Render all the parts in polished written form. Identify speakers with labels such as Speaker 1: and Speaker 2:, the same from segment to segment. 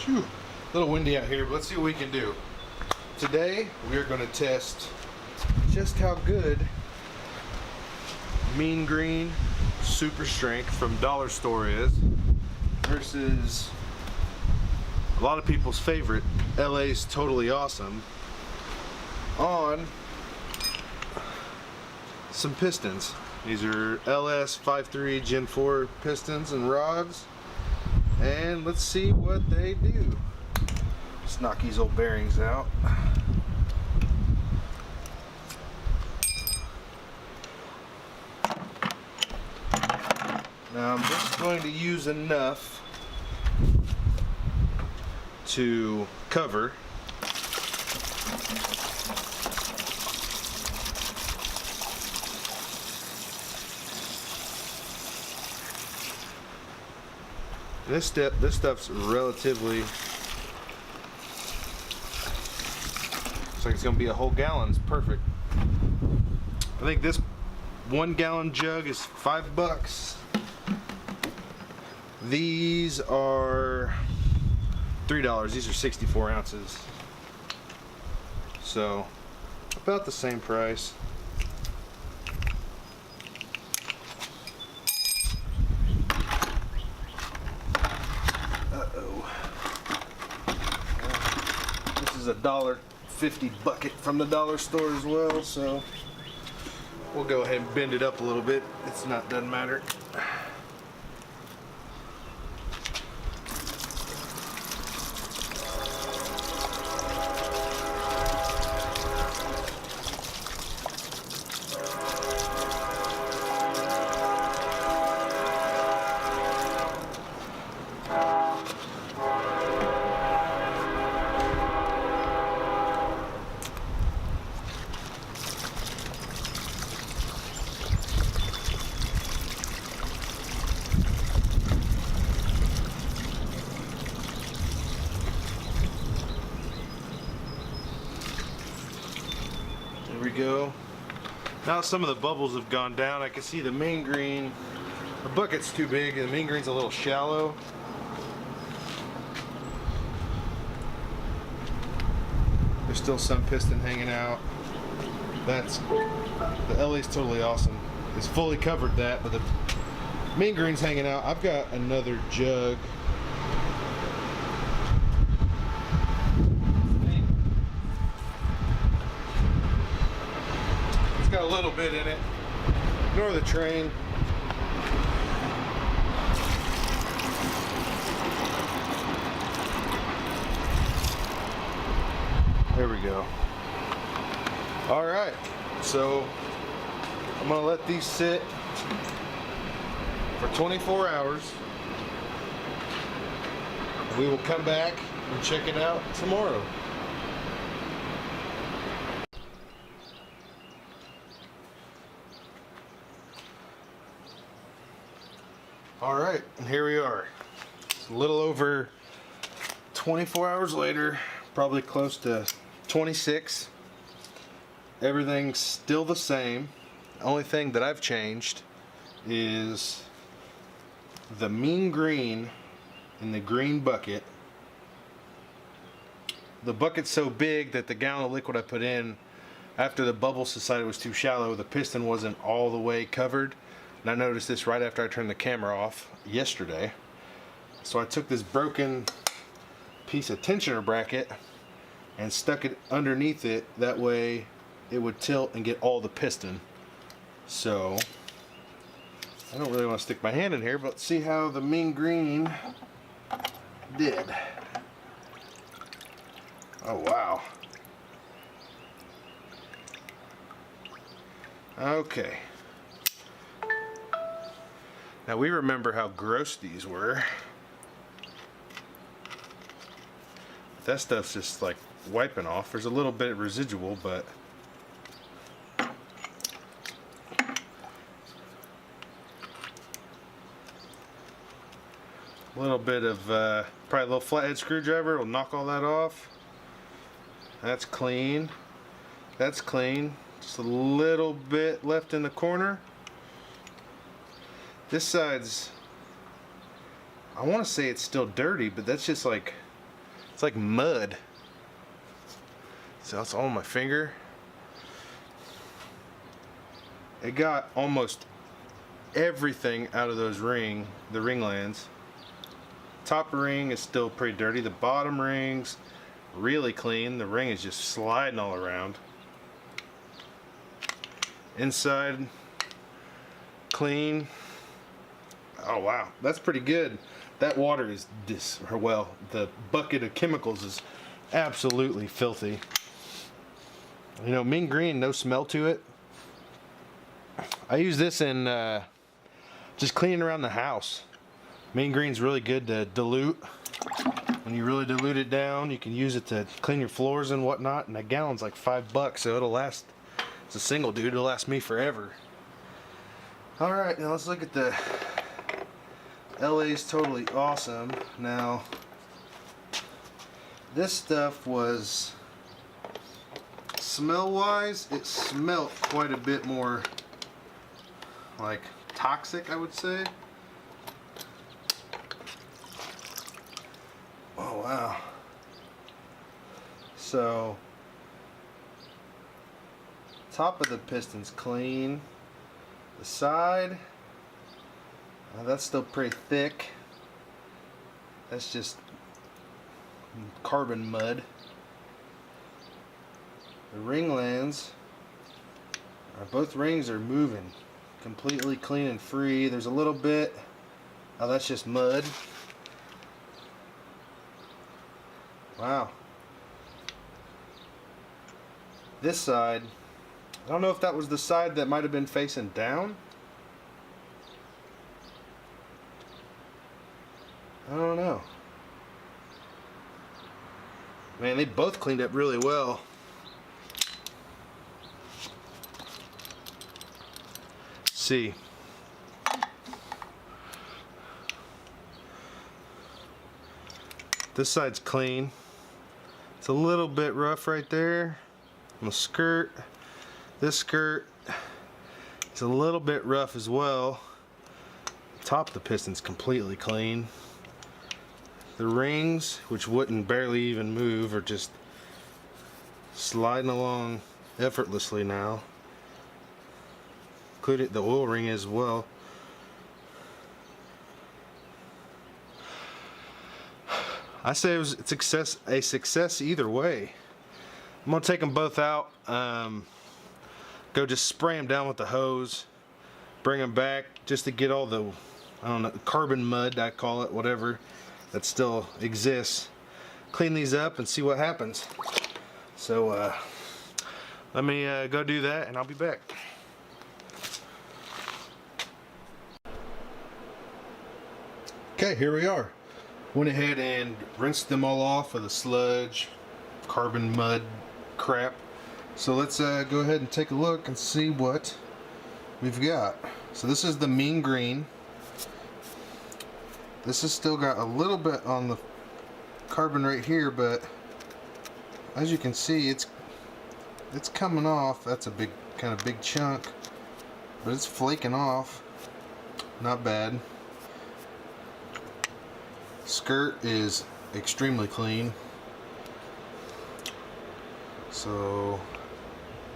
Speaker 1: Phew. A little windy out here, but let's see what we can do. Today, we are going to test just how good Mean Green Super Strength from Dollar Store is versus a lot of people's favorite, LA's Totally Awesome, on some pistons. These are LS53 Gen 4 pistons and rods, and let's see what they do. Let's knock these old bearings out. Now I'm just going to use enough to cover. This stuff's relatively, looks like it's gonna be a whole gallon. It's perfect. I think this 1 gallon jug is $5. These are $3. These are 64 ounces. So about the same price. This is a $1.50 bucket from the dollar store as well, so we'll go ahead and bend it up a little bit. Doesn't matter. There we go. Now some of the bubbles have gone down. I can see the Mean Green, the bucket's too big and the Mean Green's a little shallow. There's still some piston hanging out. That's, the LA's Totally Awesome. It's fully covered that, but the Mean Green's hanging out. I've got another jug. It's got a little bit in it. Ignore the train. There we go. All right, so I'm gonna let these sit for 24 hours. We will come back and check it out tomorrow. All right, and here we are. It's a little over 24 hours later, probably close to 26. Everything's still the same. The only thing that I've changed is the Mean Green in the green bucket. The bucket's so big that the gallon of liquid I put in, after the bubbles decided it was too shallow, the piston wasn't all the way covered. And I noticed this right after I turned the camera off yesterday. So I took this broken piece of tensioner bracket and stuck it underneath it. That way it would tilt and get all the piston. So I don't really want to stick my hand in here, but let's see how the Mean Green did. Oh wow. Okay. Now we remember how gross these were. That stuff's just like wiping off. There's a little bit of residual, but a little bit of probably a little flathead screwdriver will knock all that off. That's clean. That's clean. Just a little bit left in the corner. This side's, I want to say it's still dirty, but that's just like It's like mud. So that's all on my finger. It got almost everything out of those the ring lands. Top ring is still pretty dirty. The bottom ring's really clean. The ring is just sliding all around. Inside, clean. Oh wow, that's pretty good. That water is well, the bucket of chemicals is absolutely filthy. You know, mean green, no smell to it. I use this in just cleaning around the house. Mean green's really good to dilute. When you really dilute it down, you can use it to clean your floors and whatnot. And a gallon's like $5, so it'll last. It's a single, dude. It'll last me forever. All right, now let's look at the LA's Totally Awesome. Now, this stuff was, smell-wise, it smelled quite a bit more like toxic, I would say. Oh wow. So top of the piston's clean. The side, that's still pretty thick. That's just carbon mud. The ring lands, both rings are moving completely clean and free. There's a little bit, oh, that's just mud. Wow. This side, I don't know if that was the side that might have been facing down. I don't know. Man, they both cleaned up really well. Let's see. This side's clean. It's a little bit rough right there on the skirt. This skirt is a little bit rough as well. Top of the piston's completely clean. The rings, which wouldn't barely even move, are just sliding along effortlessly now. Including the oil ring as well. I say it's a success either way. I'm gonna take them both out. Go just spray them down with the hose. Bring them back just to get all the, I don't know, carbon mud, I call it, whatever, that still exists. Clean these up and see what happens. So let me go do that and I'll be back. Okay, here we are. Went ahead and rinsed them all off of the sludge, carbon mud crap. So let's go ahead and take a look and see what we've got. So this is the mean green. This has still got a little bit on the carbon right here, but as you can see, it's coming off. That's a kind of big chunk, but it's flaking off. Not bad. Skirt is extremely clean, so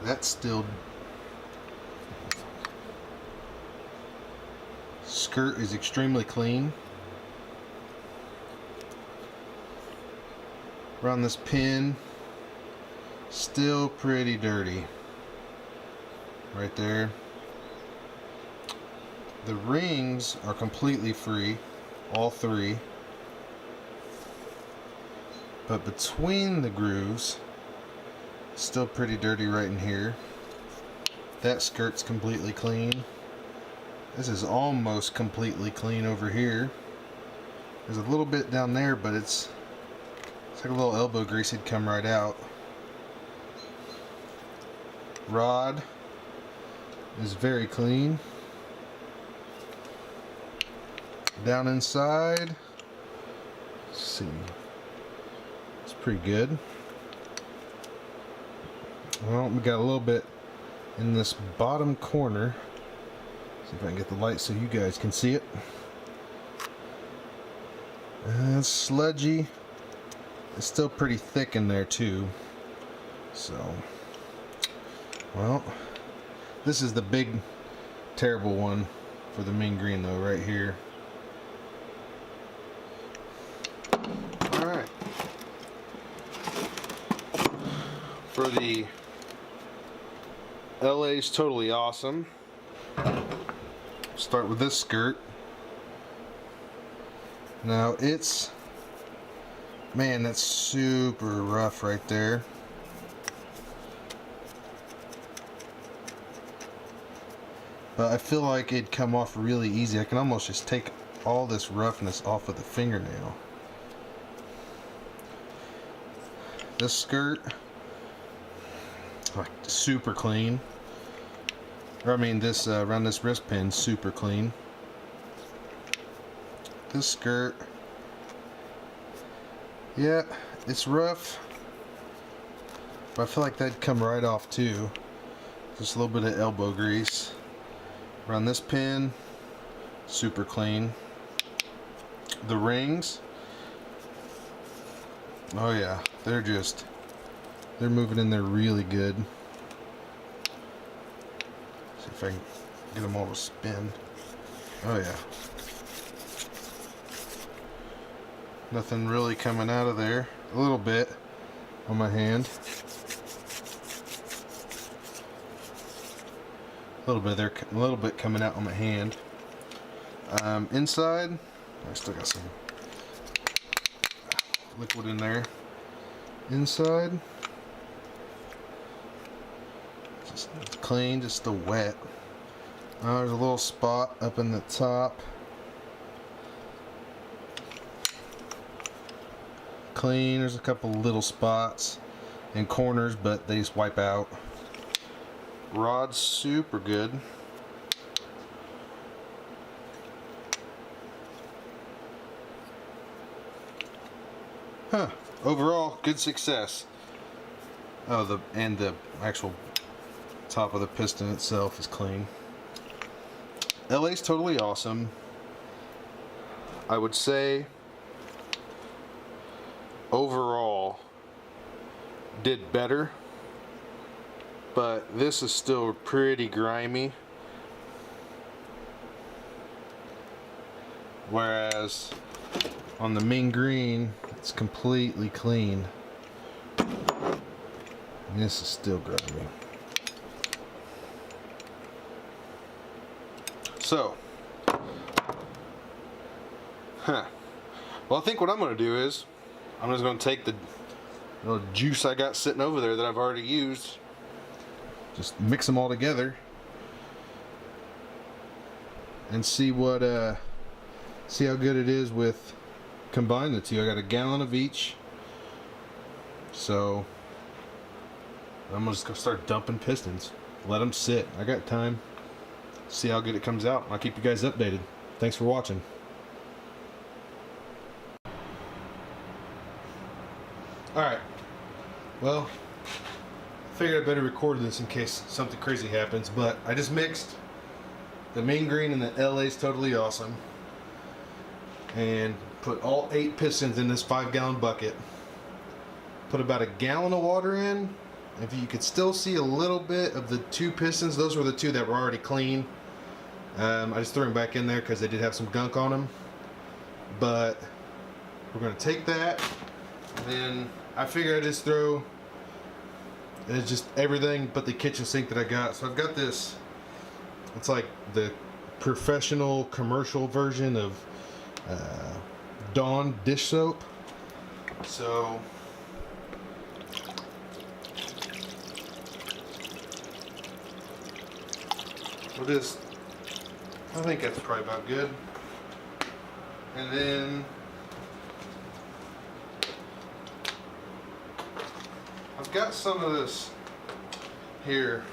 Speaker 1: that's still, skirt is extremely clean. Around this pin, still pretty dirty right there. The rings are completely free, all three. But between the grooves, still pretty dirty right in here. That skirt's completely clean. This is almost completely clean over here. There's a little bit down there, but it's like a little elbow grease had come right out. Rod is very clean. Down inside, let's see. Pretty good. Well, we got a little bit in this bottom corner. See if I can get the light so you guys can see it. It's sludgy. it's still pretty thick in there too. So, well, this is the big terrible one for the mean green though, right here. Alright. For the LA's Totally Awesome, start with this skirt. Now it's, man, that's super rough right there. But I feel like it'd come off really easy. I can almost just take all this roughness off of the fingernail. This skirt, like, super clean. Or I mean, this around this wrist pin, super clean. This skirt, yeah, it's rough, but I feel like that'd come right off too. Just a little bit of elbow grease. Around this pin, super clean. The rings, oh yeah, they're moving in there really good. See if I can get them all to spin. Oh yeah. Nothing really coming out of there. A little bit on my hand. A little bit there, a little bit coming out on my hand. Inside, I still got some liquid in there. Inside, just clean, just the wet. There's a little spot up in the top. Clean. There's a couple little spots and corners, but they just wipe out. Rod's super good. Huh. Overall, good success. Oh, the actual top of the piston itself is clean. LA's Totally Awesome. I would say overall did better, but this is still pretty grimy, whereas on the mean green it's completely clean. And this is still grimy. So, well, I think what I'm going to do is I'm just going to take the little juice I got sitting over there that I've already used, just mix them all together and see what see how good it is with combine the two. I got a gallon of each, so I'm just gonna start dumping pistons, let them sit. I got time, see how good it comes out. I'll keep you guys updated. Thanks for watching. Alright, well, I figured I better record this in case something crazy happens, but I just mixed the mean green and the LA's Totally Awesome and put all 8 pistons in this 5-gallon bucket. Put about a gallon of water in. If you could still see a little bit of the 2 pistons, those were the 2 that were already clean. I just threw them back in there because they did have some gunk on them. But we're going to take that, and then I figured I'd just throw just everything but the kitchen sink that I got. So I've got this, it's like the professional commercial version of Dawn dish soap. So we'll just, I think that's probably about good. And then I've got some of this here.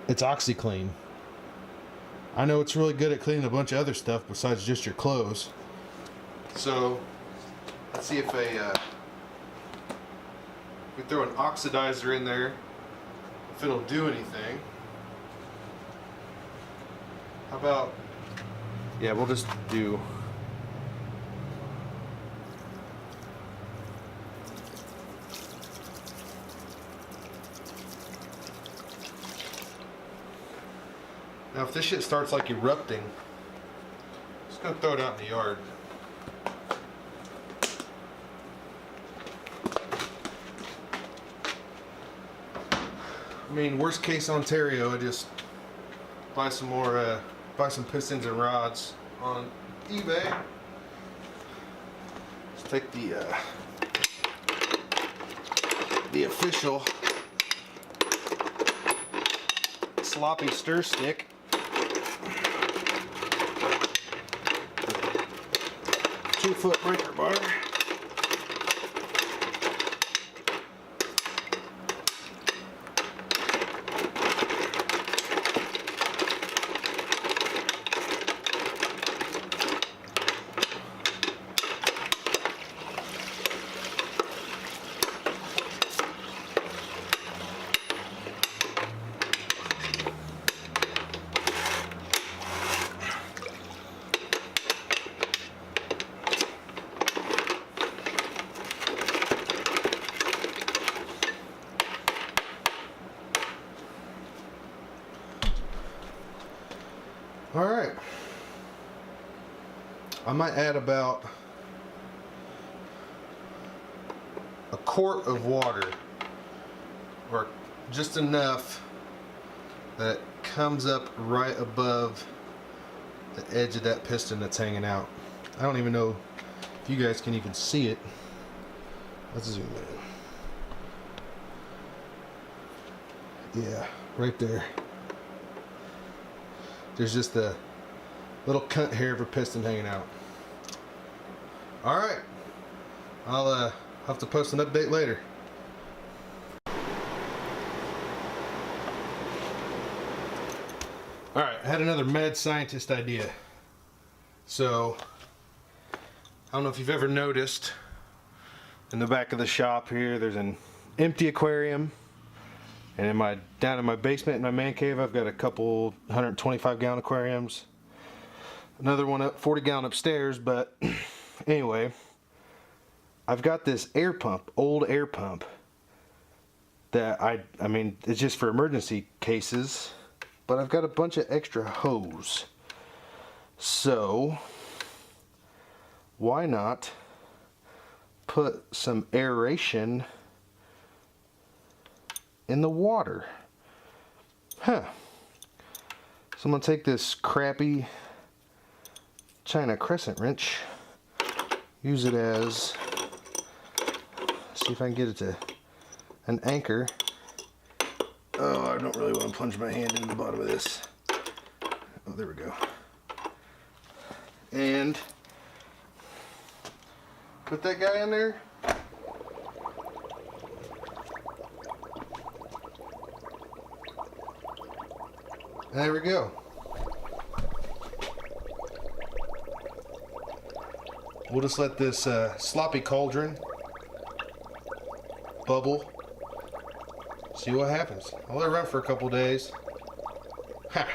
Speaker 1: It's OxyClean. I know it's really good at cleaning a bunch of other stuff besides just your clothes. So let's see if we throw an oxidizer in there, if it'll do anything. How about, yeah, we'll just do Now if this shit starts like erupting, I'm just gonna throw it out in the yard. I mean, worst case Ontario, I just buy some more, buy some pistons and rods on eBay. Let's take the official sloppy stir stick. 2-foot breaker bar. Alright, I might add about a quart of water, or just enough that it comes up right above the edge of that piston that's hanging out. I don't even know if you guys can even see it. Let's zoom in. Yeah, right there. There's just a little cunt hair of a piston hanging out. Alright. I'll have to post an update later. Alright, I had another mad scientist idea. So, I don't know if you've ever noticed, in the back of the shop here, there's an empty aquarium. And down in my basement in my man cave, I've got a couple 125-gallon aquariums. Another one up 40-gallon upstairs, but anyway, I've got this air pump, old air pump, that I mean, it's just for emergency cases, but I've got a bunch of extra hose. So, why not put some aeration in the water? So I'm gonna take this crappy China crescent wrench, use it as, see if I can get it to an anchor. Oh, I don't really want to plunge my hand into the bottom of this. Oh, there we go. And put that guy in there. There we go. We'll just let this sloppy cauldron bubble. See what happens. I'll let it run for a couple days. Ha!